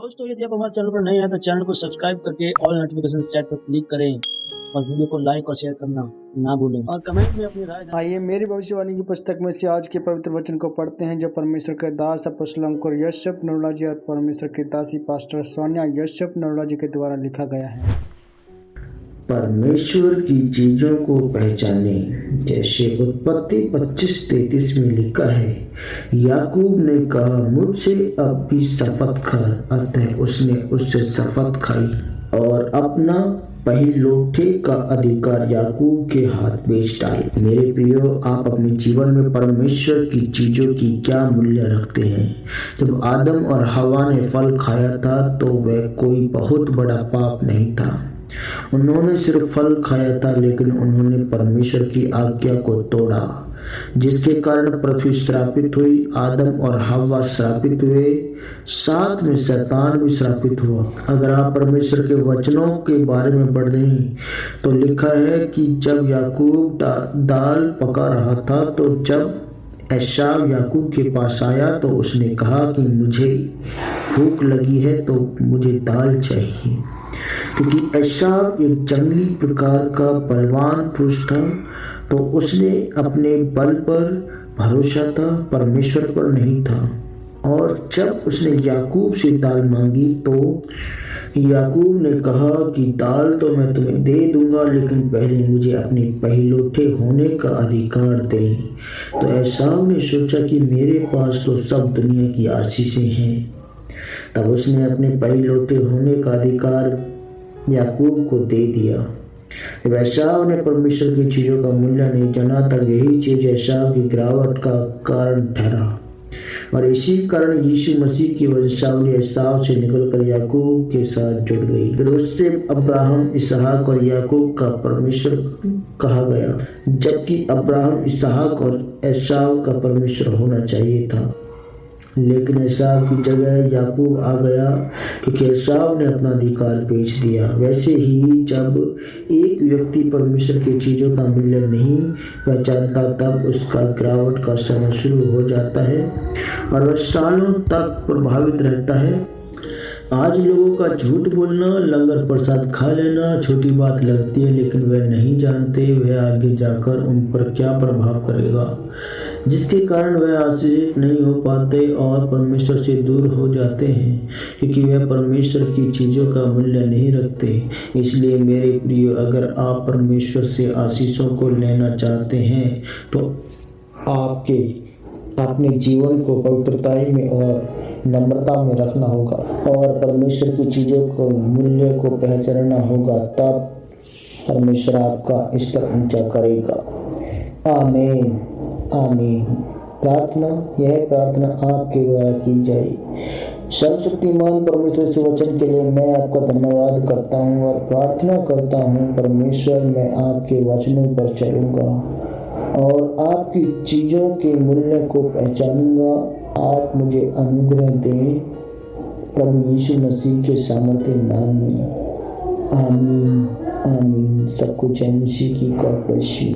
दोस्तों यदि आप हमारे चैनल पर नए हैं तो चैनल को सब्सक्राइब करके ऑल नोटिफिकेशन सेट पर क्लिक करें और वीडियो को लाइक और शेयर करना ना भूलें और कमेंट में अपनी राय। आइए मेरी भविष्यवाणी की पुस्तक में से आज के पवित्र वचन को पढ़ते हैं, जो परमेश्वर के दास अपोस्तल अंकुर यशप नरोला जी और परमेश्वर की दासी पास्टर सोनिया यशप नरोला जी के द्वारा लिखा गया है। परमेश्वर की चीजों को पहचाने, जैसे उत्पत्ति 25:33 में लिखा है, याकूब ने कहा, मुझसे अब भी शपथ खा। अतः उसने उससे शपथ खाई और अपना पहिलौठे का अधिकार याकूब के हाथ बेच डाला। मेरे प्रियो, आप अपने जीवन में परमेश्वर की चीजों की क्या मूल्य रखते हैं? जब आदम और हवा ने फल खाया था तो वह कोई बहुत बड़ा पाप नहीं था। उन्होंने सिर्फ फल खाया था, लेकिन उन्होंने परमेश्वर की आज्ञा को तोड़ा, जिसके कारण पृथ्वी श्रापित हुई। आदम और हव्वा श्रापित हुए, साथ में शैतान भी श्रापित हुआ। अगर आप परमेश्वर के वचनों के बारे में पढ़ें तो लिखा है कि जब याकूब दाल पका रहा था, तो जब एसाव याकूब के पास आया तो उसने कहा कि मुझे भूख लगी है तो मुझे दाल चाहिए, क्योंकि एसाव एक जंगली प्रकार का बलवान पुरुष था। तो उसने अपने बल पर भरोसा था, परमेश्वर पर नहीं था। और जब उसने याकूब से दाल मांगी तो याकूब ने कहा कि दाल तो मैं तुम्हें दे दूंगा, लेकिन पहले मुझे अपने पहिलौठे होने का अधिकार दें। तो एसाव ने सोचा कि मेरे पास तो सब दुनिया की आशीषें हैं। तब उसने अपने पहिलौठे होने का अधिकार याकूब को दे दिया। जब एसाव ने परमेश्वर की चीजों का मूल्य नहीं जाना, तब यही चीज एसाव की गिरावट का कारण ठहरा। और इसी कारण यीशु मसीह की वंशावली एसाव से निकलकर याकूब के साथ जुड़ गई। फिर उससे अब्राहम, इसहाक और याकूब का परमेश्वर कहा गया, जबकि अब्राहम, इसहाक और एसाव का परमेश्वर होना चाहिए था। लेकिन एसाव की जगह याकूब आ गया, क्योंकि एसाव ने अपना अधिकार बेच दिया। वैसे ही जब एक व्यक्ति परमेश्वर की चीज़ों का मूल्य नहीं पहचानता, तब उसका गिरावट का समय शुरू हो जाता है और वह सालों तक प्रभावित रहता है। आज लोगों का झूठ बोलना, लंगर प्रसाद खा लेना छोटी बात लगती है, लेकिन वह नहीं जानते वह आगे जाकर उन पर क्या प्रभाव करेगा, जिसके कारण वह आशीषित नहीं हो पाते और परमेश्वर से दूर हो जाते हैं, क्योंकि वह परमेश्वर की चीज़ों का मूल्य नहीं रखते। इसलिए मेरे प्रियो, अगर आप परमेश्वर से आशीषों को लेना चाहते हैं तो आपके अपने जीवन को पवित्रताई में और नम्रता में रखना होगा और परमेश्वर की चीज़ों को मूल्य को पहचानना होगा। तब परमेश्वर आपका स्तर ऊंचा करेगा। आमीन आमीन। प्रार्थना, यह प्रार्थना आपके द्वारा की जाए। सर्वशक्तिमान परमेश्वर से वचन के लिए मैं आपका धन्यवाद करता हूँ और प्रार्थना करता हूँ, परमेश्वर मैं आपके वचनों पर चलूँगा और आपकी चीज़ों के मूल्य को पहचानूंगा। आप मुझे अनुग्रह दें, प्रभु यीशु मसीह के सामर्थ्य नाम में। आमीन आमीन। सबको जय मसीह की। God bless you.